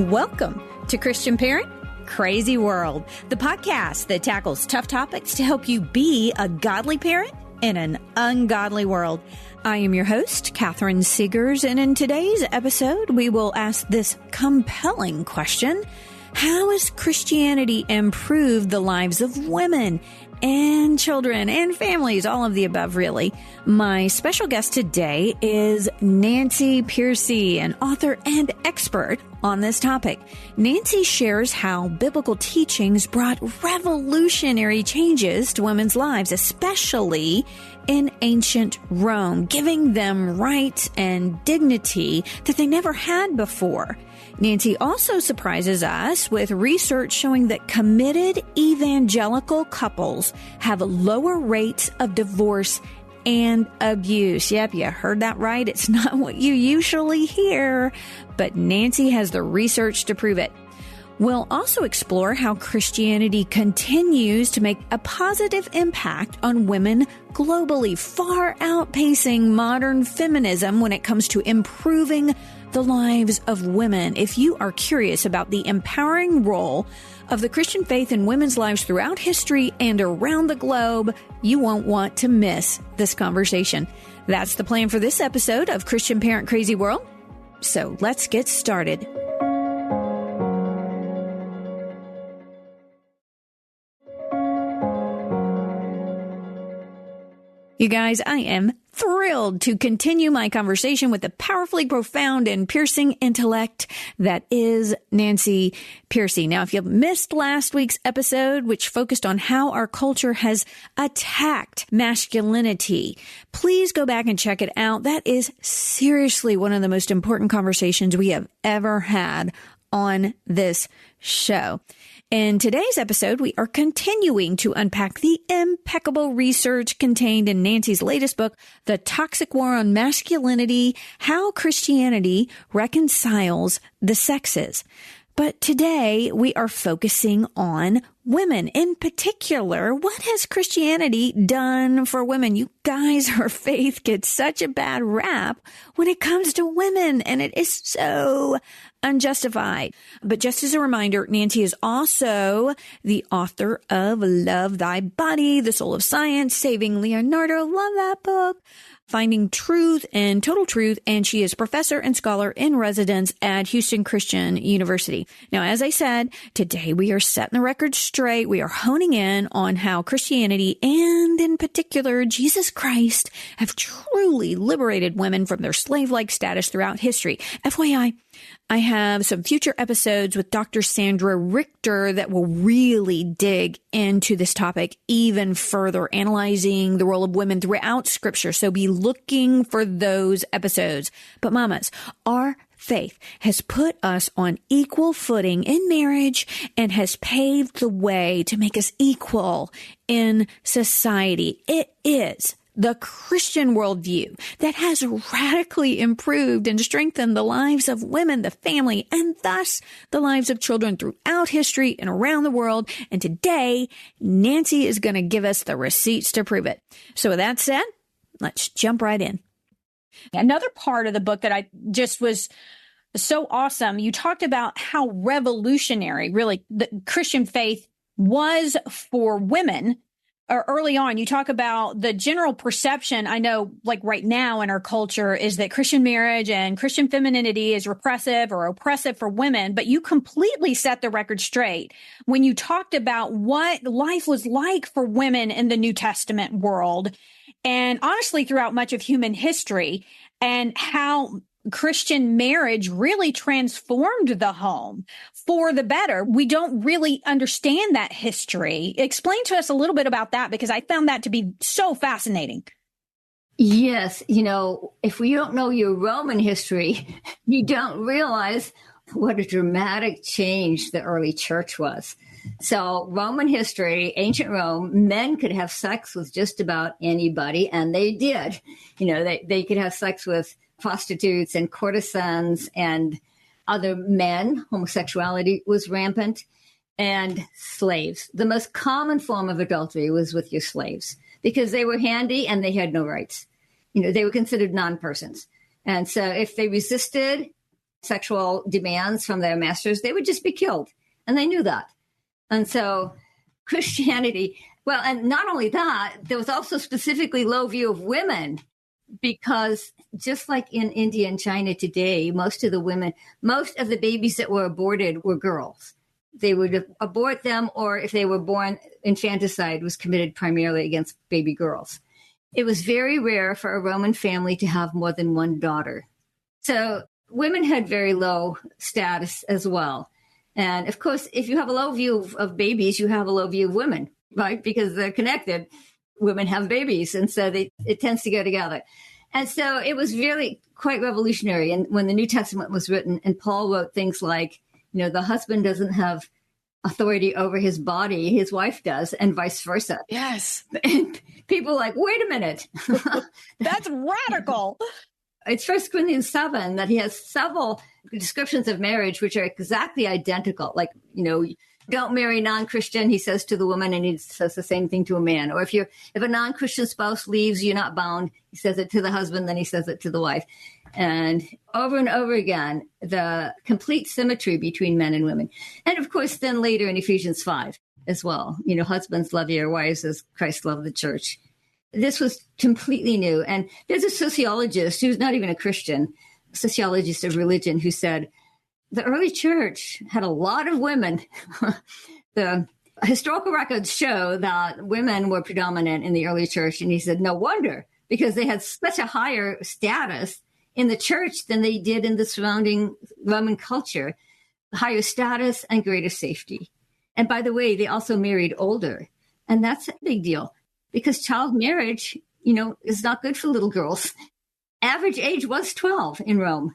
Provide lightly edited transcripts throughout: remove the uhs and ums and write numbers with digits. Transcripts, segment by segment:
Welcome to Christian Parent Crazy World, the podcast that tackles tough topics to help you be a godly parent in an ungodly world. I am your host, Catherine Seegers, and in today's episode, we will ask this compelling question: how has Christianity improved the lives of women and children and families, all of the above, really? My special guest today is Nancy Pearcey, an author and expert on this topic. Nancy shares how biblical teachings brought revolutionary changes to women's lives, especially in ancient Rome, giving them rights and dignity that they never had before. Nancy also surprises us with research showing that committed evangelical couples have lower rates of divorce and abuse. Yep, you heard that right. It's not what you usually hear, but Nancy has the research to prove it. We'll also explore how Christianity continues to make a positive impact on women globally, far outpacing modern feminism when it comes to improving the lives of women. If you are curious about the empowering role of the Christian faith in women's lives throughout history and around the globe, you won't want to miss this conversation. That's the plan for this episode of Christian Parent Crazy World. So let's get started. You guys, I am thrilled to continue my conversation with the powerfully profound and piercing intellect that is Nancy Pearcey. Now, if you missed last week's episode, which focused on how our culture has attacked masculinity, please go back and check it out. That is seriously one of the most important conversations we have ever had on this show. In today's episode, we are continuing to unpack the impeccable research contained in Nancy's latest book, The Toxic War on Masculinity: How Christianity Reconciles the Sexes. But today we are focusing on women. In particular, what has Christianity done for women? You guys, our faith gets such a bad rap when it comes to women, and it is so unjustified. But just as a reminder, Nancy is also the author of Love Thy Body, The Soul of Science, Saving Leonardo. Love that book. Finding Truth and Total Truth, and she is professor and scholar in residence at Houston Christian University. Now, as I said, today we are setting the record straight. We are honing in on how Christianity, and in particular Jesus Christ, have truly liberated women from their slave-like status throughout history. FYI, I have some future episodes with Dr. Sandra Richter that will really dig into this topic even further, analyzing the role of women throughout Scripture. So be looking for those episodes. But mamas, our faith has put us on equal footing in marriage and has paved the way to make us equal in society. It is the Christian worldview that has radically improved and strengthened the lives of women, the family, and thus the lives of children throughout history and around the world. And today, Nancy is going to give us the receipts to prove it. So with that said, let's jump right in. Another part of the book that I just was so awesome, you talked about how revolutionary, really, the Christian faith was for women. Or early on, you talk about the general perception, I know, like right now in our culture, is that Christian marriage and Christian femininity is repressive or oppressive for women, but you completely set the record straight when you talked about what life was like for women in the New Testament world, and honestly throughout much of human history, and how Christian marriage really transformed the home for the better. We don't really understand that history. Explain to us a little bit about that, because I found that to be so fascinating. Yes. If we don't know your Roman history, you don't realize what a dramatic change the early church was. So Roman history, ancient Rome, men could have sex with just about anybody, and they did. They could have sex with prostitutes and courtesans and other men. Homosexuality was rampant, and slaves. The most common form of adultery was with your slaves because they were handy and they had no rights. They were considered non-persons. And so if they resisted, sexual demands from their masters, they would just be killed. And they knew that. And so Christianity, well, and not only that, there was also specifically low view of women, because just like in India and China today, most of the babies that were aborted were girls. They would abort them, or if they were born, infanticide was committed primarily against baby girls. It was very rare for a Roman family to have more than one daughter. So women had very low status as well. And of course, if you have a low view of babies, you have a low view of women, right? Because they're connected. Women have babies, and so it tends to go together. And so it was really quite revolutionary. And when the New Testament was written, and Paul wrote things like, the husband doesn't have authority over his body, his wife does, and vice versa. Yes. And people are like, wait a minute. That's radical. It's 1 Corinthians 7 that he has several descriptions of marriage which are exactly identical. Like, don't marry non-Christian, he says to the woman, and he says the same thing to a man. Or if a non-Christian spouse leaves, you're not bound. He says it to the husband, then he says it to the wife. And over again, the complete symmetry between men and women. And of course, then later in Ephesians 5 as well, husbands, love your wives as Christ loved the church. This was completely new. And there's a sociologist who's not even a Christian, sociologist of religion, who said, the early church had a lot of women. The historical records show that women were predominant in the early church. And he said, no wonder, because they had such a higher status in the church than they did in the surrounding Roman culture, higher status and greater safety. And by the way, they also married older. And that's a big deal, because child marriage, is not good for little girls. Average age was 12 in Rome.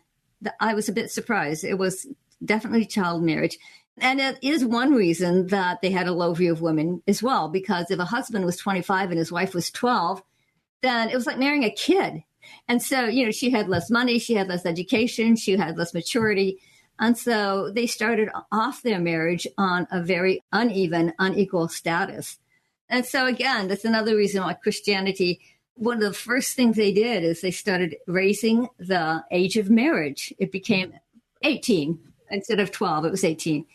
I was a bit surprised. It was definitely child marriage. And it is one reason that they had a low view of women as well, because if a husband was 25 and his wife was 12, then it was like marrying a kid. And so, she had less money, she had less education, she had less maturity. And so they started off their marriage on a very unequal status. And so again, that's another reason why Christianity, one of the first things they did is they started raising the age of marriage. It became 18 instead of 12. It was 18.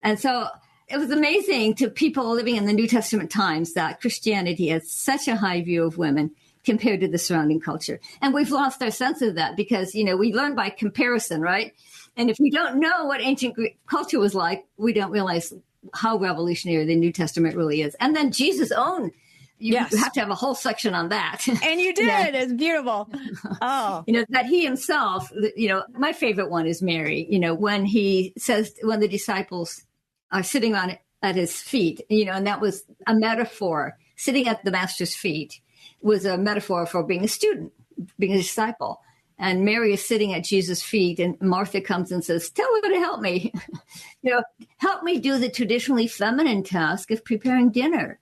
And so it was amazing to people living in the New Testament times that Christianity has such a high view of women compared to the surrounding culture. And we've lost our sense of that because, we learn by comparison, right? And if we don't know what ancient Greek culture was like, we don't realize how revolutionary the New Testament really is. And then Jesus' own. You have to have a whole section on that. And you did. Yeah. It's beautiful. Oh. That he himself, my favorite one is Mary, when he says, when the disciples are sitting at his feet, and that was a metaphor. Sitting at the master's feet was a metaphor for being a student, being a disciple. And Mary is sitting at Jesus' feet, and Martha comes and says, tell her to help me, help me do the traditionally feminine task of preparing dinner.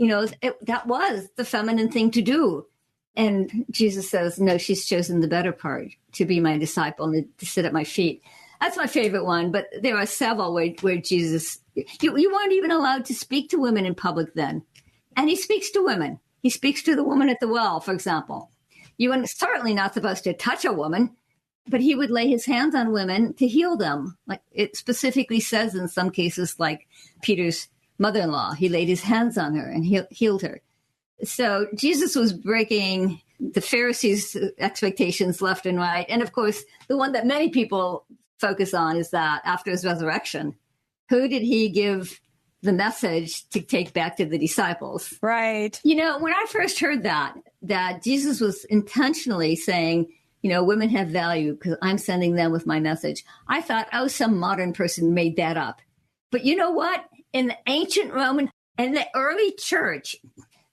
That was the feminine thing to do. And Jesus says, no, she's chosen the better part, to be my disciple and to sit at my feet. That's my favorite one. But there are several where Jesus, you weren't even allowed to speak to women in public then. And he speaks to women. He speaks to the woman at the well, for example. You were certainly not supposed to touch a woman, but he would lay his hands on women to heal them. Like it specifically says in some cases, like Peter's mother-in-law, he laid his hands on her and healed her. So Jesus was breaking the Pharisees' expectations left and right. And of course, the one that many people focus on is that after his resurrection, who did he give the message to take back to the disciples? Right. When I first heard that Jesus was intentionally saying, women have value because I'm sending them with my message, I thought, some modern person made that up. But you know what? In the ancient Roman and the early church,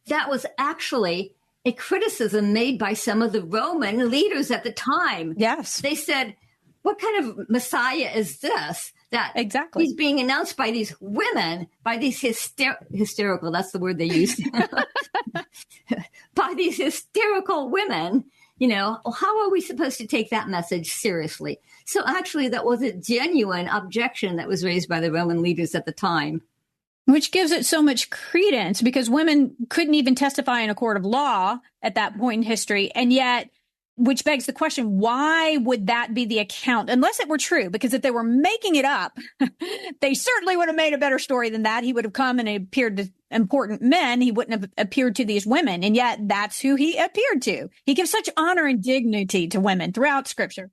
that was actually a criticism made by some of the Roman leaders at the time. Yes. They said, what kind of Messiah is this? That exactly he's being announced by these women, by these hysterical, that's the word they used, by these hysterical women, how are we supposed to take that message seriously? So actually, that was a genuine objection that was raised by the Roman leaders at the time. Which gives it so much credence because women couldn't even testify in a court of law at that point in history. And yet Which begs the question, why would that be the account? Unless it were true, because if they were making it up, they certainly would have made a better story than that. He would have come and appeared to important men. He wouldn't have appeared to these women. And yet that's who he appeared to. He gives such honor and dignity to women throughout Scripture.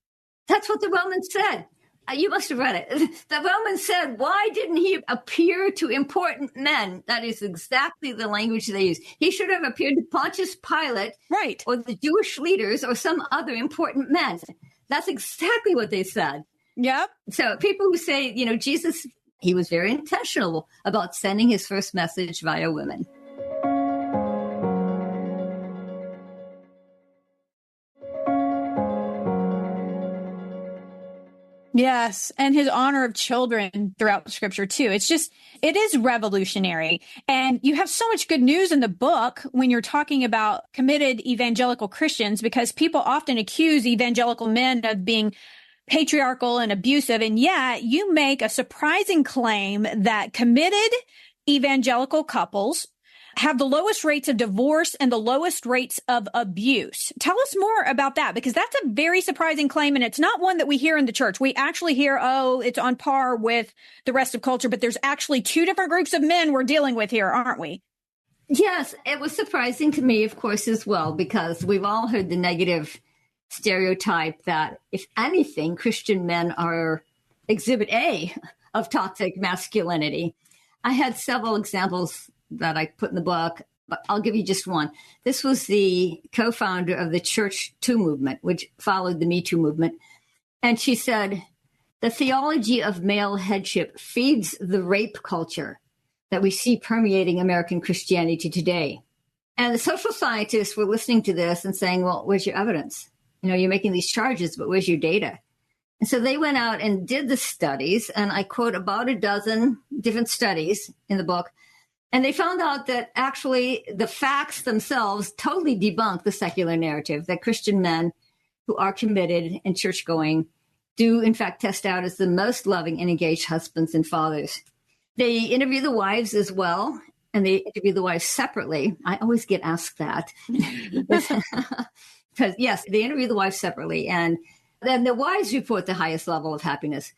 That's what the Romans said. You must have read it. The Romans said, why didn't he appear to important men? That is exactly the language they use. He should have appeared to Pontius Pilate, right, or the Jewish leaders or some other important men. That's exactly what they said. Yep. So people who say, Jesus, he was very intentional about sending his first message via women. Yes. And his honor of children throughout Scripture, too. It is revolutionary. And you have so much good news in the book when you're talking about committed evangelical Christians, because people often accuse evangelical men of being patriarchal and abusive. And yet you make a surprising claim that committed evangelical couples have the lowest rates of divorce and the lowest rates of abuse. Tell us more about that, because that's a very surprising claim, and it's not one that we hear in the church. We actually hear, it's on par with the rest of culture, but there's actually two different groups of men we're dealing with here, aren't we? Yes, it was surprising to me, of course, as well, because we've all heard the negative stereotype that, if anything, Christian men are exhibit A of toxic masculinity. I had several examples that I put in the book, but I'll give you just one. This was the co-founder of the Church Too movement, which followed the Me Too movement. And she said, the theology of male headship feeds the rape culture that we see permeating American Christianity today. And the social scientists were listening to this and saying, well, where's your evidence? You're making these charges, but where's your data? And so they went out and did the studies, and I quote about a dozen different studies in the book. And they found out that actually the facts themselves totally debunk the secular narrative that Christian men who are committed and church-going do, in fact, test out as the most loving and engaged husbands and fathers. They interview the wives as well, and they interview the wives separately. I always get asked that. Because, yes, they interview the wives separately, and then the wives report the highest level of happiness.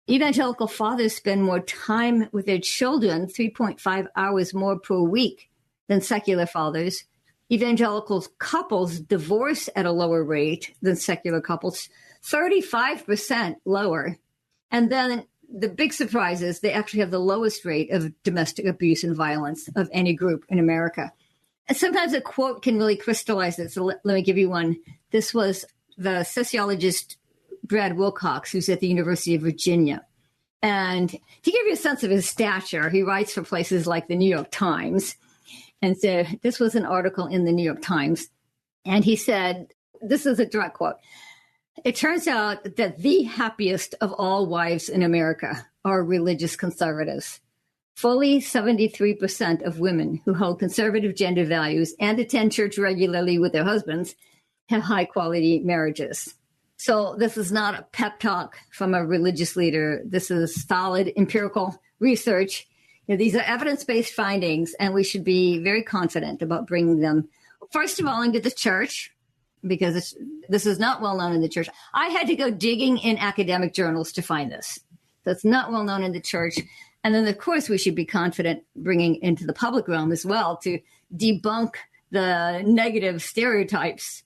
Evangelical fathers spend more time with their children, 3.5 hours more per week, than secular fathers. Evangelical couples divorce at a lower rate than secular couples, 35% lower. And then the big surprise is they actually have the lowest rate of domestic abuse and violence of any group in America. And sometimes a quote can really crystallize it. So let me give you one. This was the sociologist Brad Wilcox, who's at the University of Virginia. And to give you a sense of his stature, he writes for places like the New York Times. And so this was an article in the New York Times. And he said, this is a direct quote, it turns out that the happiest of all wives in America are religious conservatives. Fully 73% of women who hold conservative gender values and attend church regularly with their husbands have high-quality marriages. So this is not a pep talk from a religious leader. This is solid empirical research. These are evidence-based findings, and we should be very confident about bringing them, first of all, into the church, because this is not well known in the church. I had to go digging in academic journals to find this. That's not well known in the church. And then, of course, we should be confident bringing into the public realm as well to debunk the negative stereotypes.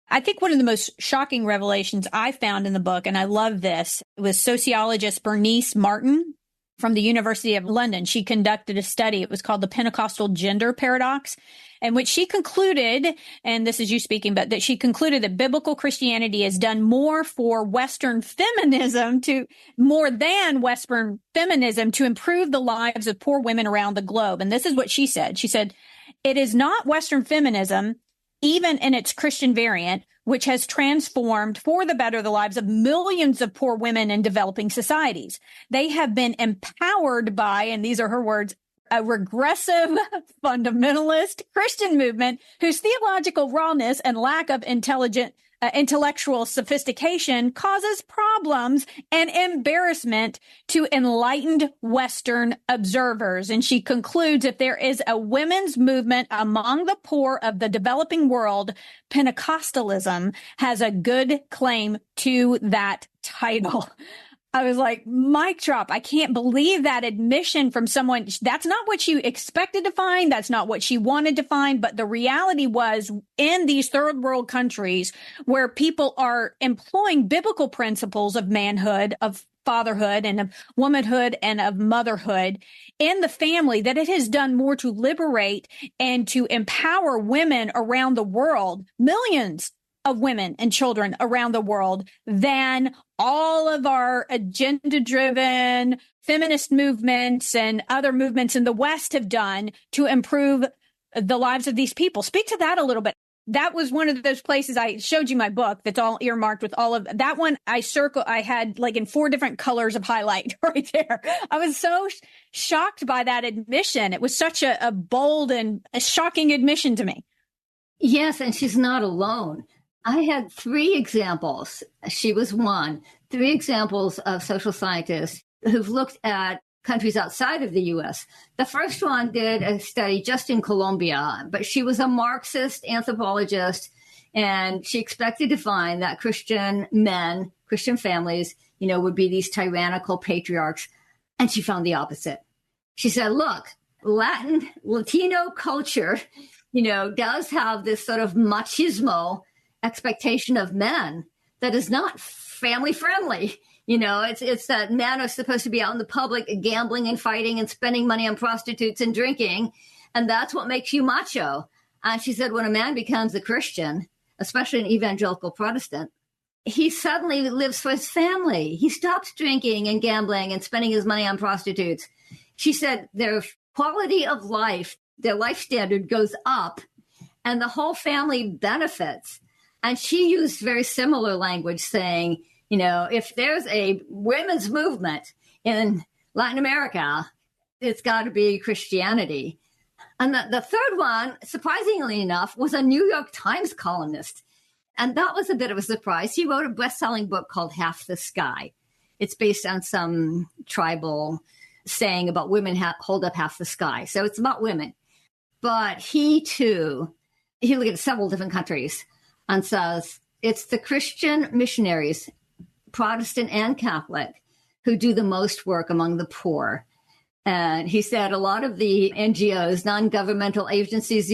I think one of the most shocking revelations I found in the book, and I love this, was sociologist Bernice Martin from the University of London. She conducted a study. It was called the Pentecostal Gender Paradox, in which she concluded, and this is you speaking, but that she concluded that biblical Christianity has done more for Western feminism more than Western feminism to improve the lives of poor women around the globe. And this is what she said. She said, it is not Western feminism, even in its Christian variant, which has transformed for the better the lives of millions of poor women in developing societies. They have been empowered by, and these are her words, a regressive fundamentalist Christian movement whose theological rawness and lack of intelligent intellectual sophistication causes problems and embarrassment to enlightened Western observers. And she concludes, if there is a women's movement among the poor of the developing world, Pentecostalism has a good claim to that title. I was like, mic drop. I can't believe that admission from someone. That's not what she expected to find. That's not what she wanted to find. But the reality was, in these third world countries where people are employing biblical principles of manhood, of fatherhood, and of womanhood, and of motherhood in the family, that it has done more to liberate and to empower women around the world, millions of women and children around the world, than all of our agenda-driven feminist movements and other movements in the West have done to improve the lives of these people. Speak to that a little bit. That was one of those places. I showed you my book that's all earmarked with all of that one. I had like in 4 different colors of highlight right there. I was so shocked by that admission. It was such a bold and a shocking admission to me. Yes, and she's not alone. I had 3 examples. She was one. 3 examples of social scientists who've looked at countries outside of the U.S. The first one did a study just in Colombia, but she was a Marxist anthropologist, and she expected to find that Christian men, Christian families, would be these tyrannical patriarchs. And she found the opposite. She said, look, Latino culture, does have this sort of machismo expectation of men that is not family friendly. It's that men are supposed to be out in the public gambling and fighting and spending money on prostitutes and drinking. And that's what makes you macho. And she said, when a man becomes a Christian, especially an evangelical Protestant, he suddenly lives for his family. He stops drinking and gambling and spending his money on prostitutes. She said their quality of life, their life standard goes up, and the whole family benefits. And she used very similar language, saying, if there's a women's movement in Latin America, it's got to be Christianity. And the third one, surprisingly enough, was a New York Times columnist. And that was a bit of a surprise. He wrote a best-selling book called Half the Sky. It's based on some tribal saying about women hold up half the sky. So it's about women. But he looked at several different countries and says it's the Christian missionaries, Protestant and Catholic, who do the most work among the poor. And he said a lot of the NGOs, non-governmental agencies,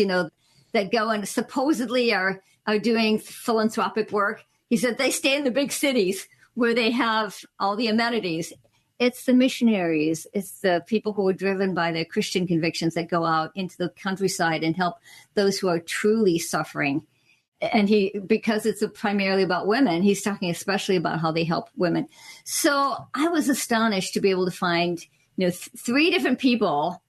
that go and supposedly are doing philanthropic work, he said they stay in the big cities where they have all the amenities. It's the missionaries. It's the people who are driven by their Christian convictions that go out into the countryside and help those who are truly suffering. And because it's primarily about women, he's talking especially about how they help women. So I was astonished to be able to find, 3 different people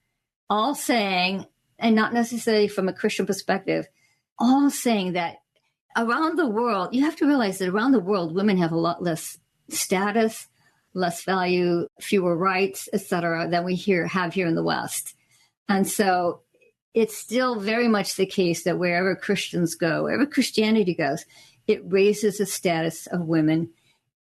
all saying, and not necessarily from a Christian perspective, all saying that around the world, you have to realize that around the world, women have a lot less status, less value, fewer rights, et cetera, than we have here in the West. And so it's still very much the case that wherever Christians go, wherever Christianity goes, it raises the status of women.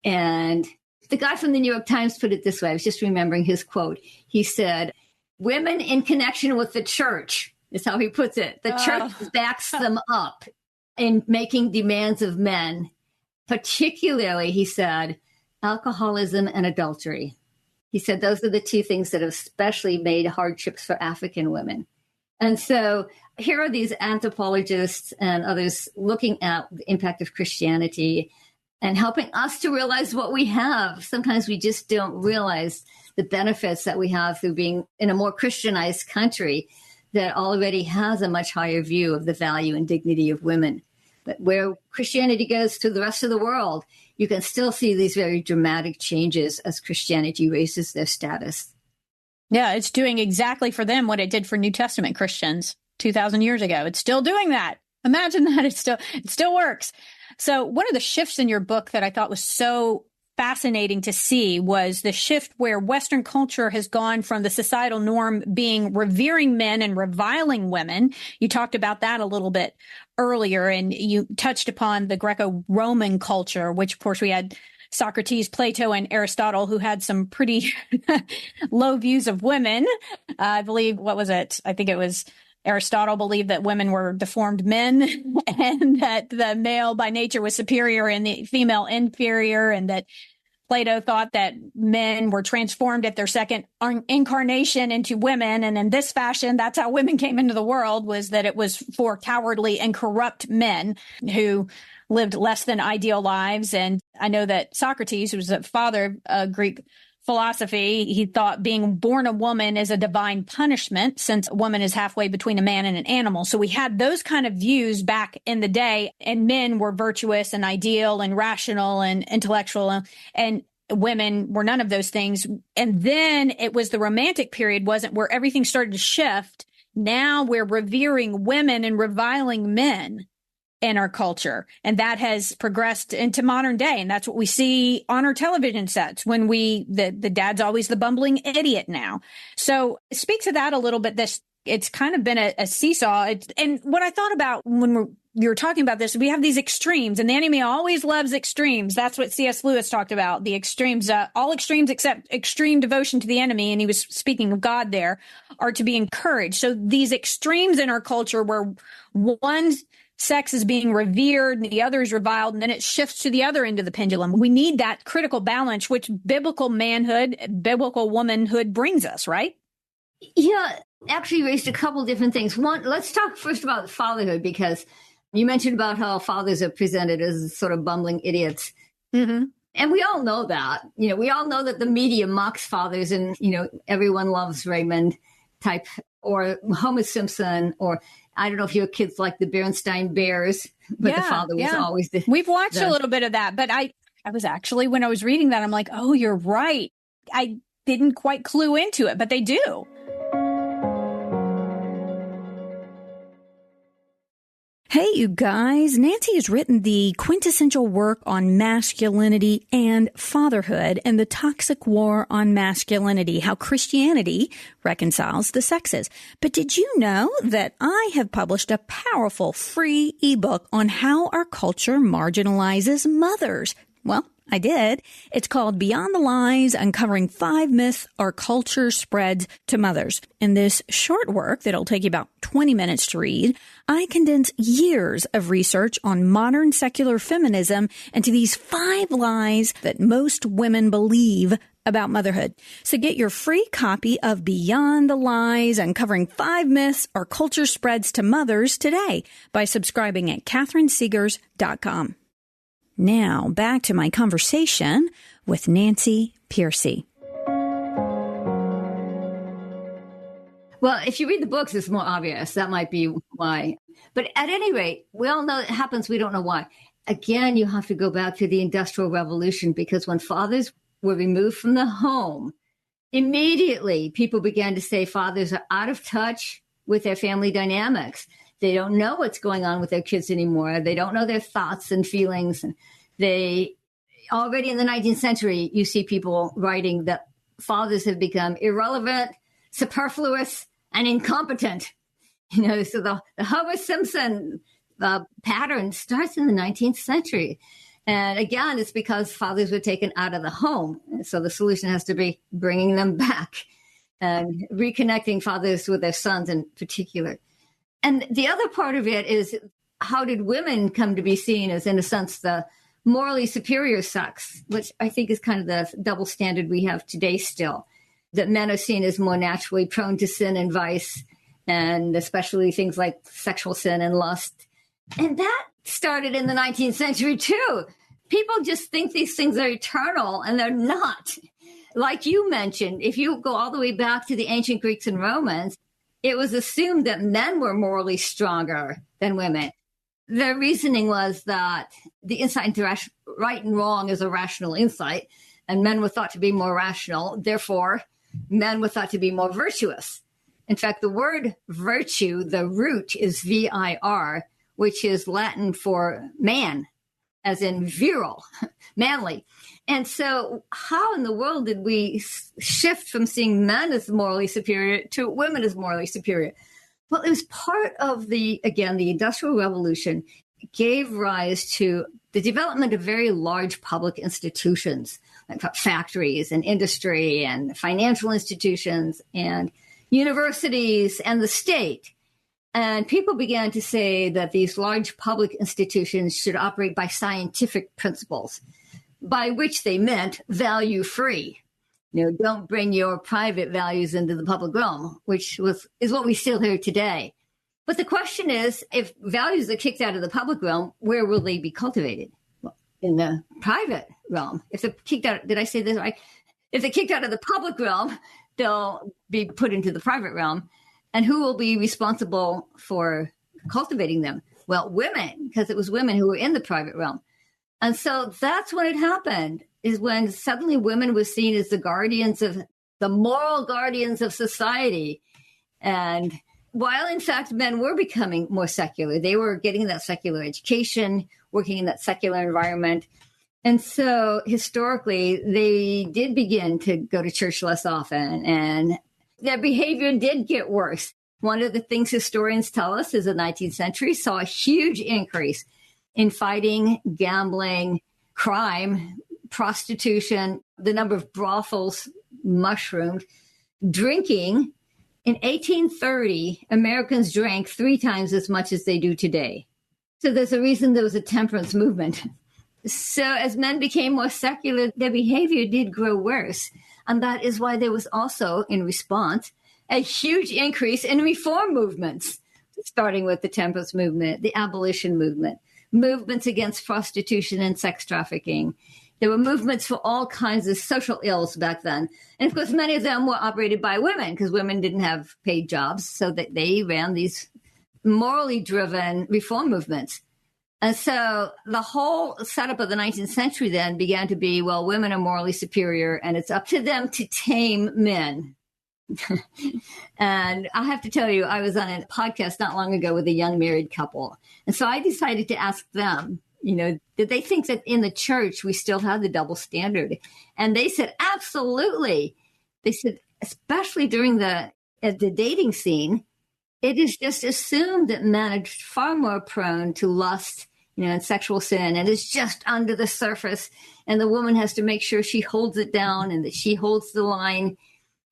And the guy from the New York Times put it this way. I was just remembering his quote. He said, women in connection with the church is how he puts it. The church backs them up in making demands of men, particularly, he said, alcoholism and adultery. He said those are the 2 things that have especially made hardships for African women. And so here are these anthropologists and others looking at the impact of Christianity and helping us to realize what we have. Sometimes we just don't realize the benefits that we have through being in a more Christianized country that already has a much higher view of the value and dignity of women. But where Christianity goes to the rest of the world, you can still see these very dramatic changes as Christianity raises their status. Yeah, it's doing exactly for them what it did for New Testament Christians 2,000 years ago. It's still doing that. Imagine that. It still works. So one of the shifts in your book that I thought was so fascinating to see was the shift where Western culture has gone from the societal norm being revering men and reviling women. You talked about that a little bit earlier, and you touched upon the Greco-Roman culture, which, of course, we had Socrates, Plato, and Aristotle, who had some pretty low views of women. I believe, what was it? I think it was Aristotle believed that women were deformed men and that the male by nature was superior and the female inferior, and that Plato thought that men were transformed at their second incarnation into women. And in this fashion, that's how women came into the world, was that it was for cowardly and corrupt men who lived less than ideal lives. And I know that Socrates, who was the father of Greek philosophy, he thought being born a woman is a divine punishment, since a woman is halfway between a man and an animal. So we had those kind of views back in the day, and men were virtuous and ideal and rational and intellectual, and women were none of those things. And then it was the Romantic period, wasn't, where everything started to shift. Now we're revering women and reviling men in our culture. And that has progressed into modern day. And that's what we see on our television sets when the dad's always the bumbling idiot now. So speak to that a little bit. It's kind of been a seesaw. And what I thought about when you were talking about this, we have these extremes, and the enemy always loves extremes. That's what C.S. Lewis talked about, the extremes, all extremes except extreme devotion to the enemy. And he was speaking of God there, are to be encouraged. So these extremes in our culture where one sex is being revered and the other is reviled, and then it shifts to the other end of the pendulum. We need that critical balance, which biblical manhood, biblical womanhood brings us, right? Yeah, actually raised a couple different things. One, let's talk first about fatherhood, because you mentioned about how fathers are presented as sort of bumbling idiots. Mm-hmm. And we all know that. We all know that the media mocks fathers, and, everyone loves Raymond type, or Homer Simpson, or I don't know if your kids like the Bernstein Bears, but the father was always the... We've watched a little bit of that, but I was actually, when I was reading that, I'm like, oh, you're right. I didn't quite clue into it, but they do. Hey, you guys, Nancy has written the quintessential work on masculinity and fatherhood and the toxic war on masculinity, how Christianity reconciles the sexes. But did you know that I have published a powerful free ebook on how our culture marginalizes mothers? Well, I did. It's called Beyond the Lies, Uncovering 5 Myths Our Culture Spreads to Mothers. In this short work that'll take you about 20 minutes to read, I condense years of research on modern secular feminism into these 5 lies that most women believe about motherhood. So get your free copy of Beyond the Lies, Uncovering 5 Myths Our Culture Spreads to Mothers today by subscribing at catherinesegers.com. Now, back to my conversation with Nancy Pearcey. Well, if you read the books, it's more obvious. That might be why. But at any rate, we all know it happens. We don't know why. Again, you have to go back to the Industrial Revolution, because when fathers were removed from the home, immediately people began to say fathers are out of touch with their family dynamics. They don't know what's going on with their kids anymore. They don't know their thoughts and feelings. They already in the 19th century, you see people writing that fathers have become irrelevant, superfluous, and incompetent. So the Homer Simpson pattern starts in the 19th century. And again, it's because fathers were taken out of the home. So the solution has to be bringing them back and reconnecting fathers with their sons in particular. And the other part of it is, how did women come to be seen as, in a sense, the morally superior sex, which I think is kind of the double standard we have today still, that men are seen as more naturally prone to sin and vice, and especially things like sexual sin and lust. And that started in the 19th century, too. People just think these things are eternal, and they're not. Like you mentioned, if you go all the way back to the ancient Greeks and Romans, it was assumed that men were morally stronger than women. Their reasoning was that the insight into right and wrong is a rational insight, and men were thought to be more rational. Therefore, men were thought to be more virtuous. In fact, the word virtue, the root is vir, which is Latin for man, as in virile, manly. And so how in the world did we shift from seeing men as morally superior to women as morally superior? Well, it was part of the Industrial Revolution gave rise to the development of very large public institutions, like factories and industry and financial institutions and universities and the state. And people began to say that these large public institutions should operate by scientific principles, by which they meant value-free. Don't bring your private values into the public realm, is what we still hear today. But the question is, if values are kicked out of the public realm, where will they be cultivated? Well, in the private realm. If they're kicked out, did I say this right? If they're kicked out of the public realm, they'll be put into the private realm. And who will be responsible for cultivating them? Well, women, because it was women who were in the private realm. And so that's when it happened, is when suddenly women were seen as the moral guardians of society. And while in fact men were becoming more secular, they were getting that secular education, working in that secular environment. And so historically, they did begin to go to church less often, and their behavior did get worse. One of the things historians tell us is the 19th century saw a huge increase in fighting, gambling, crime, prostitution. The number of brothels mushroomed, drinking. In 1830, Americans drank 3 times as much as they do today. So there's a reason there was a temperance movement. So as men became more secular, their behavior did grow worse. And that is why there was also, in response, a huge increase in reform movements, starting with the temperance movement, the abolition movement, movements against prostitution and sex trafficking. There were movements for all kinds of social ills back then. And of course, many of them were operated by women because women didn't have paid jobs, so that they ran these morally driven reform movements. And so the whole setup of the 19th century then began to be, well, women are morally superior and it's up to them to tame men. And I have to tell you, I was on a podcast not long ago with a young married couple. And so I decided to ask them, did they think that in the church we still have the double standard? And they said, absolutely. They said, especially during the dating scene, it is just assumed that men are far more prone to lust, and sexual sin, and it's just under the surface. And the woman has to make sure she holds it down and that she holds the line.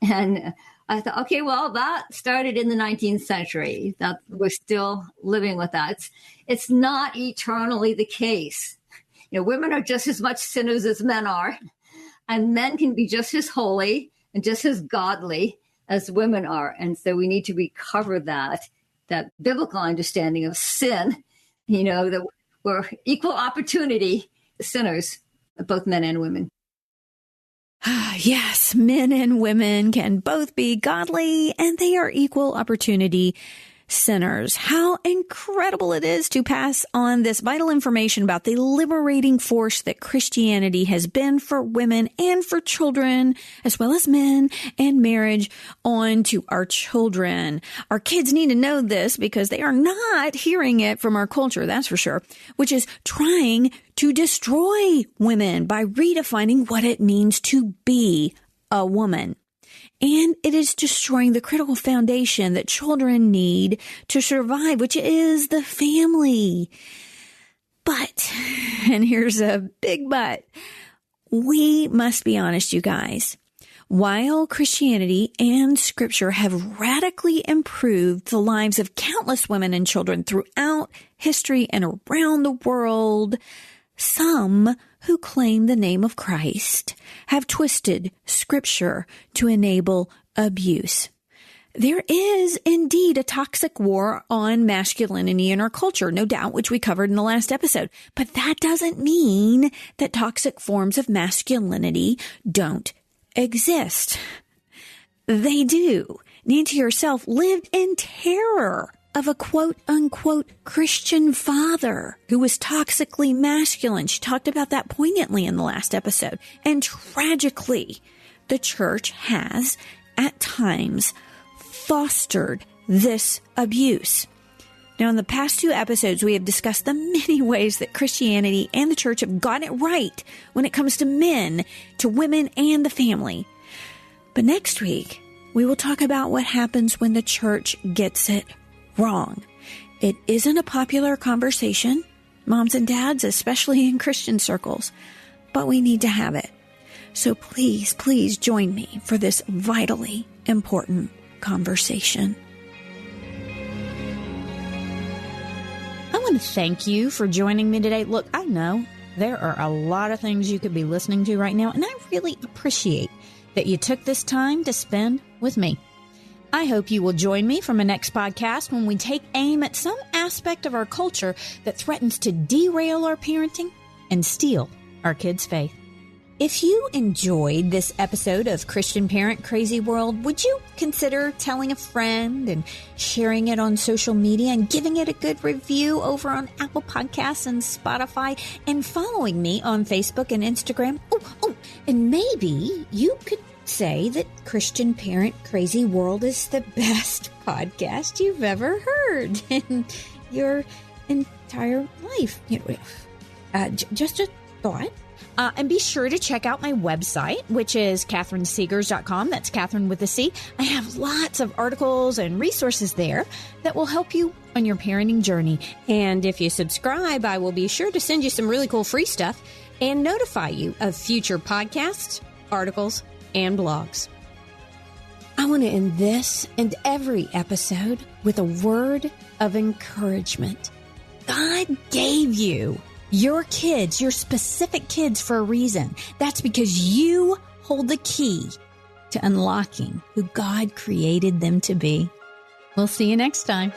And I thought, okay, well, that started in the 19th century. That we're still living with that. It's not eternally the case. Women are just as much sinners as men are, and men can be just as holy and just as godly as women are. And so we need to recover that biblical understanding of sin, that we're equal opportunity sinners, both men and women. Yes, men and women can both be godly, and they are equal opportunity sinners. How incredible it is to pass on this vital information about the liberating force that Christianity has been for women and for children, as well as men and marriage, on to our children. Our kids need to know this because they are not hearing it from our culture, that's for sure, which is trying to destroy women by redefining what it means to be a woman. And it is destroying the critical foundation that children need to survive, which is the family. But, and here's a big but, we must be honest, you guys. While Christianity and Scripture have radically improved the lives of countless women and children throughout history and around the world, some who claim the name of Christ have twisted Scripture to enable abuse. There is indeed a toxic war on masculinity in our culture, no doubt, which we covered in the last episode. But that doesn't mean that toxic forms of masculinity don't exist. They do. Nancy herself lived in terror of a quote-unquote Christian father who was toxically masculine. She talked about that poignantly in the last episode. And tragically, the church has, at times, fostered this abuse. Now, in the past 2 episodes, we have discussed the many ways that Christianity and the church have gotten it right when it comes to men, to women, and the family. But next week, we will talk about what happens when the church gets it wrong. It isn't a popular conversation, moms and dads, especially in Christian circles, but we need to have it. So please, please join me for this vitally important conversation. I want to thank you for joining me today. Look, I know there are a lot of things you could be listening to right now, and I really appreciate that you took this time to spend with me. I hope you will join me for my next podcast when we take aim at some aspect of our culture that threatens to derail our parenting and steal our kids' faith. If you enjoyed this episode of Christian Parent Crazy World, would you consider telling a friend and sharing it on social media and giving it a good review over on Apple Podcasts and Spotify and following me on Facebook and Instagram? Oh, and maybe you could say that Christian Parent Crazy World is the best podcast you've ever heard in your entire life. Just a thought. And be sure to check out my website, which is CatherineSegars.com. That's Catherine with a C. I have lots of articles and resources there that will help you on your parenting journey. And if you subscribe, I will be sure to send you some really cool free stuff and notify you of future podcasts, articles, and blogs. I want to end this and every episode with a word of encouragement. God gave you your kids, your specific kids, for a reason. That's because you hold the key to unlocking who God created them to be. We'll see you next time.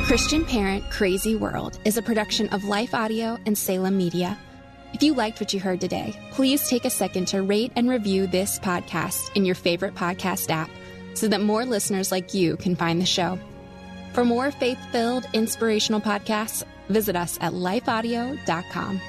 Christian Parent Crazy World is a production of Life Audio and Salem Media. If you liked what you heard today, please take a second to rate and review this podcast in your favorite podcast app so that more listeners like you can find the show. For more faith-filled, inspirational podcasts, visit us at lifeaudio.com.